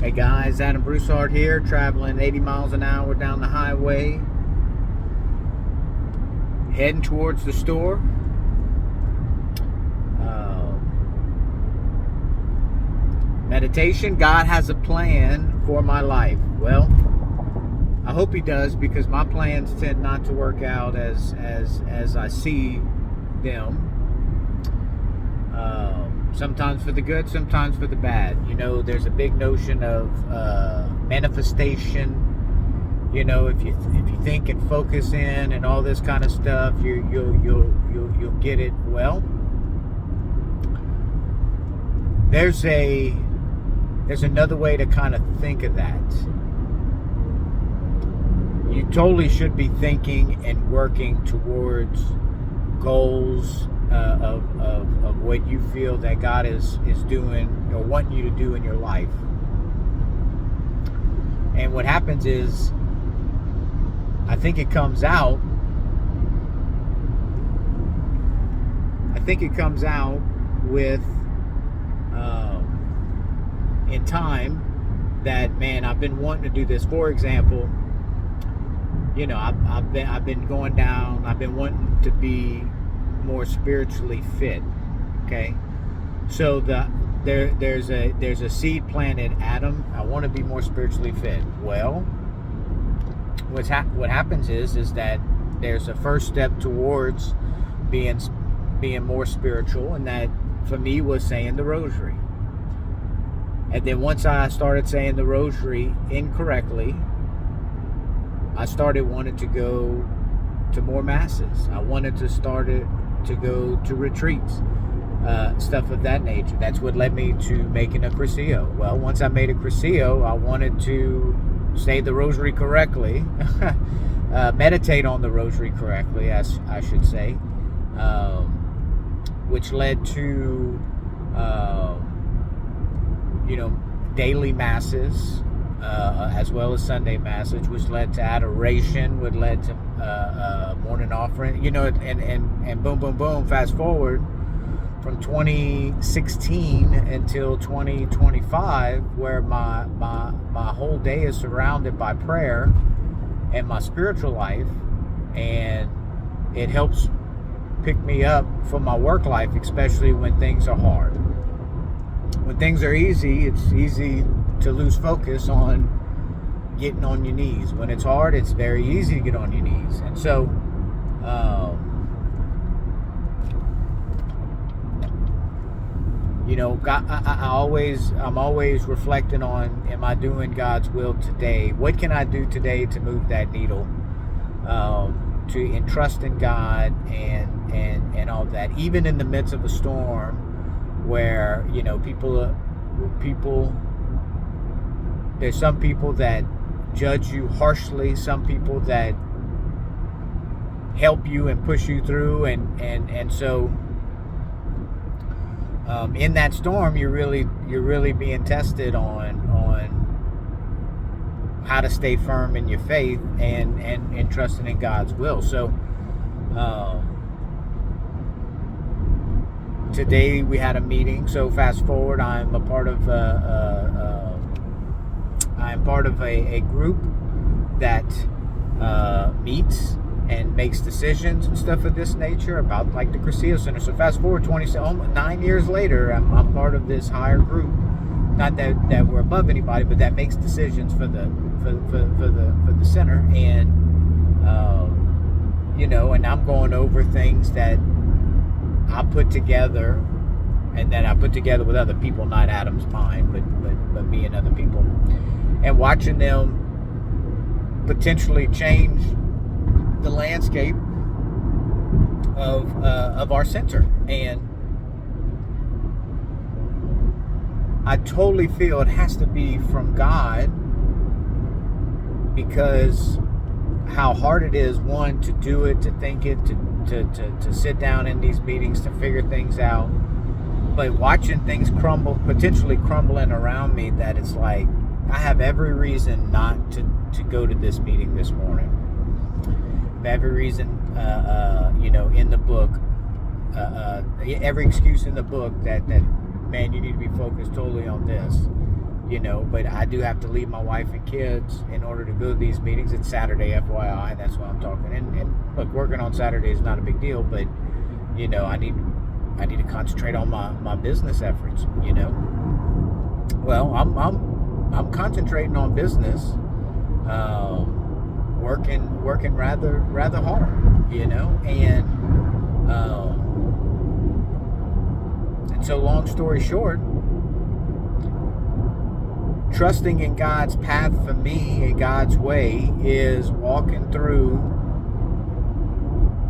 Hey guys, Adam Broussard here, traveling 80 miles an hour down the highway, heading towards the store. Meditation. God has a plan for my life. Well, I hope He does, because my plans tend not to work out as I see them. Sometimes for the good, sometimes for the bad. You know, there's a big notion of manifestation. You know, if you think and focus in and all this kind of stuff, you'll get it. Well, there's another way to kind of think of that. You totally should be thinking and working towards goals of what you feel that God is doing or wanting you to do in your life. And what happens is, I think it comes out with in time that, man, I've been wanting to do this. For example, you know, I've been going down. I've been wanting to be more spiritually fit. Okay, so there's a seed planted. Adam, I want to be more spiritually fit. Well, what happens is that there's a first step towards being more spiritual, and that for me was saying the rosary. And then once I started saying the rosary incorrectly, I started wanting to go to more masses. I wanted to go to retreats, stuff of that nature. That's what led me to making a Cursillo. Well, once I made a Cursillo, I wanted to say the rosary correctly, meditate on the rosary correctly, as I should say, which led to daily masses, as well as Sunday masses, which led to adoration, which led to morning offering, and boom, boom, boom. Fast forward from 2016 until 2025, where my whole day is surrounded by prayer and my spiritual life, and it helps pick me up for my work life, especially when things are hard. When things are easy, it's easy to lose focus on getting on your knees. When it's hard, it's very easy to get on your knees. And so, God, I'm always reflecting on, am I doing God's will today? What can I do today to move that needle? To entrust in God and all that, even in the midst of a storm, where people. There's some people that judge you harshly, some people that help you and push you through, and so in that storm, you're really being tested on how to stay firm in your faith and trusting in God's will. So today we had a meeting. So fast forward, I'm a part of a group that meets and makes decisions and stuff of this nature about, like, the Cursillo Center. So fast forward 9 years later, I'm part of this higher group. Not that we're above anybody, but that makes decisions for the center, and and I'm going over things that I put together, and that I put together with other people, not Adam's mind, but me and other people, and watching them potentially change the landscape of our center. And I totally feel it has to be from God, because how hard it is, one, to do it, to think it, to sit down in these meetings, to figure things out, but watching things potentially crumbling around me, that it's like, I have every reason not to go to this meeting this morning. Every reason, in the book, every excuse in the book that man, you need to be focused totally on this. but I do have to leave my wife and kids in order to go to these meetings. It's Saturday, FYI, that's what I'm talking. And look, working on Saturday is not a big deal, but I need to concentrate on my business efforts. Well, I'm concentrating on business, working rather hard, and so long story short, trusting in God's path for me and God's way is walking through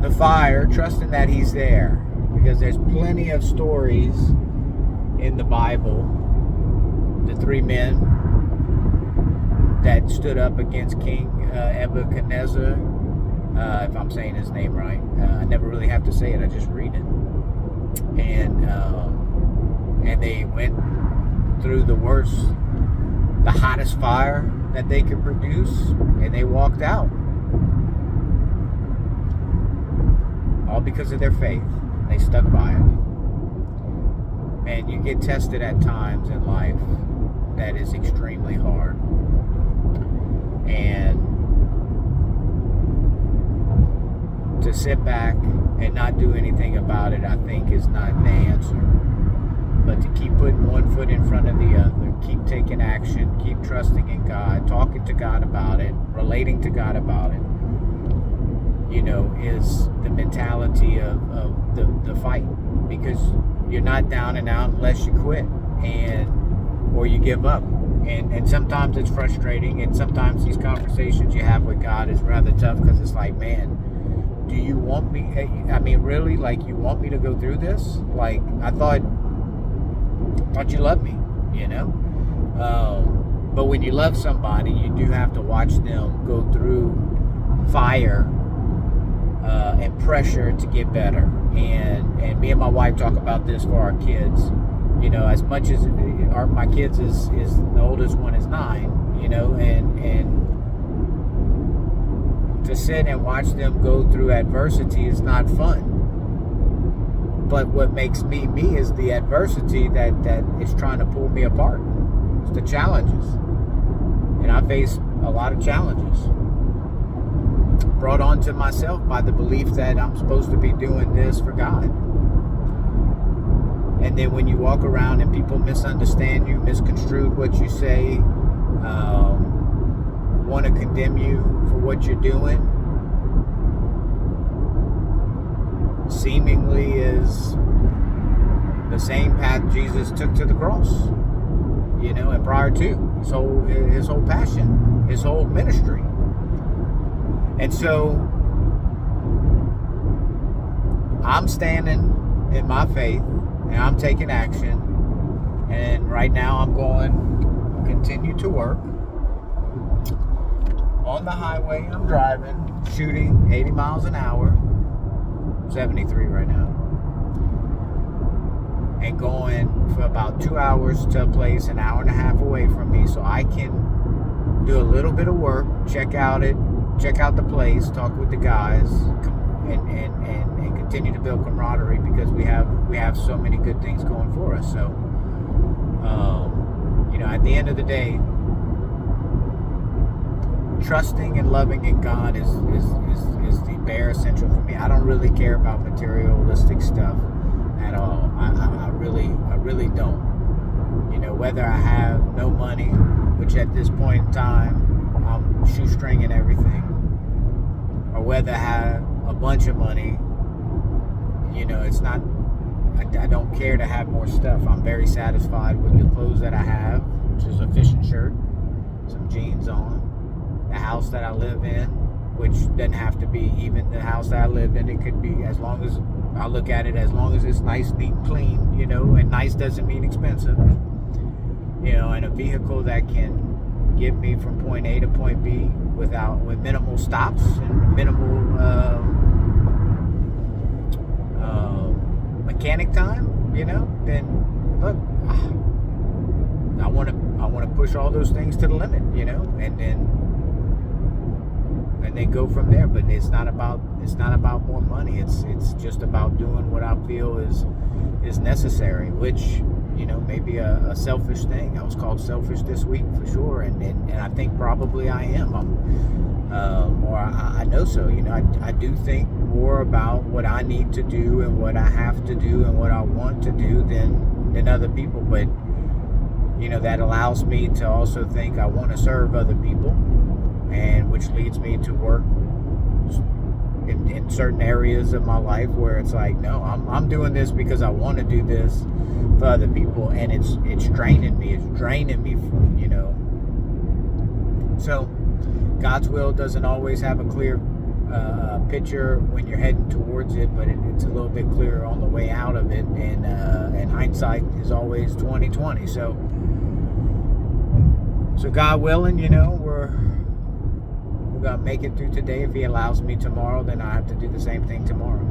the fire, trusting that He's there, because there's plenty of stories in the Bible. The three men that stood up against King Nebuchadnezzar, if I'm saying his name right. I never really have to say it, I just read it. And they went through the hottest fire that they could produce, and they walked out. All because of their faith. They stuck by it. And you get tested at times in life that is extremely hard. And to sit back and not do anything about it, I think, is not the answer. But to keep putting one foot in front of the other, keep taking action, keep trusting in God, talking to God about it, relating to God about it, is the mentality of the fight. Because you're not down and out unless you quit or you give up. And sometimes it's frustrating, and sometimes these conversations you have with God is rather tough, because it's like, man, do you want me? I mean, really? Like, you want me to go through this? Like, I thought you loved me, but when you love somebody, you do have to watch them go through fire and pressure to get better. And me and my wife talk about this for our kids. As much as my kids is the oldest one is 9, and to sit and watch them go through adversity is not fun. But what makes me is the adversity that is trying to pull me apart. It's the challenges. And I face a lot of challenges brought on to myself by the belief that I'm supposed to be doing this for God. And then when you walk around and people misunderstand you, misconstrued what you say, want to condemn you for what you're doing, seemingly is the same path Jesus took to the cross, and prior to his whole passion, his whole ministry. And so I'm standing in my faith, and I'm taking action, and right now I'm going to continue to work. On the highway, I'm driving, shooting 80 miles an hour, 73 right now, and going for about 2 hours to a place an hour and a half away from me, so I can do a little bit of work, check out the place, talk with the guys, and continue to build camaraderie, because we have so many good things going for us. So at the end of the day, trusting and loving in God is the bare essential for me. I don't really care about materialistic stuff at all. I really don't. Whether I have no money, which at this point in time I'm shoestringing everything, or whether I have a bunch of money, it's not. I don't care to have more stuff. I'm very satisfied with the clothes that I have, which is a fishing shirt, some jeans on, the house that I live in, which doesn't have to be even the house that I live in. It could be, as long as I look at it, as long as it's nice, neat, and clean, and nice doesn't mean expensive, and a vehicle that can get me from point A to point B with minimal stops and minimal mechanic time, then look, I want to push all those things to the limit, and then go from there. But it's not about more money. It's just about doing what I feel is necessary, which maybe a selfish thing. I was called selfish this week for sure, and I think probably I am. Or I know so. I do think more about what I need to do and what I have to do and what I want to do than other people. But that allows me to also think I want to serve other people, and which leads me to work in certain areas of my life where it's like, no, I'm doing this because I want to do this for other people, and it's draining me. It's draining me. So God's will doesn't always have a clear picture when you're heading towards it, but it's a little bit clearer on the way out of it, and hindsight is always 20/20. So God willing, we're gonna make it through today. If He allows me tomorrow, then I have to do the same thing tomorrow.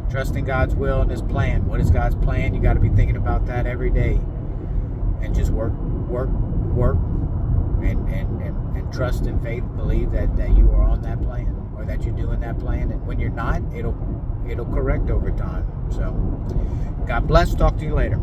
Trusting God's will and His plan. What is God's plan? You got to be thinking about that every day, and just work, and trust and faith. Believe that you are on that plan, or that you're doing that plan. And when you're not, it'll correct over time. So, God bless. Talk to you later.